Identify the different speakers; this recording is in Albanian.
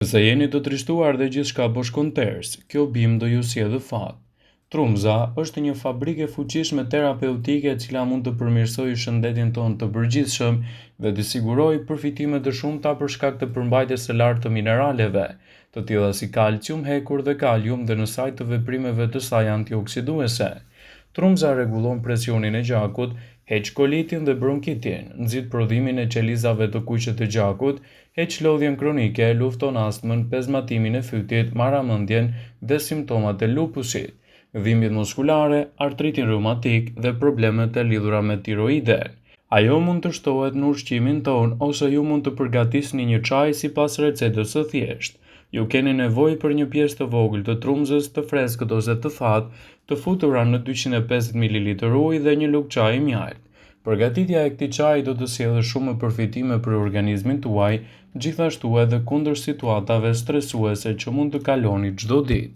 Speaker 1: Nëse jeni të trishtuar dhe gjithçka po shkon ters, kjo bimë do ju sjellë fat. Trumza është një fabrikë e fuqishme terapeutike e cila mund të përmirësojë shëndetin tonë të përgjithshëm dhe të sigurojë përfitime të shumta për shkak të përmbajtjes së lartë të mineraleve, të tilla si kalcium, hekur dhe kalium dhe në saj të veprimeve të saj antioksiduese. Trumza rregullon presionin e gjakut, heq kolitin dhe bronkitin, nxit prodhimin e qelizave të kuqe të gjakut, heq lodhjen kronike, lufton astmën, pezmatimin e fytit, marramendjen dhe simptomat e lupusit, dhimbjet muskulare, artritin reumatik dhe problemet e lidhura me tiroiden. Ajo mund të shtohet në ushqimin ton ose ju mund të përgatisni një çaj sipas recetës së thjeshtë. Ju keni nevojë për një pjesë të vogël të trumzës të freskët ose të thatë, të futura në 250 ml ujë dhe një lugë çaji mjaltë. Përgatitja e këtij çaji do të sjellë shumë përfitime për organizmin tuaj, gjithashtu edhe kundër situatave stresuese që mund të kaloni çdo ditë.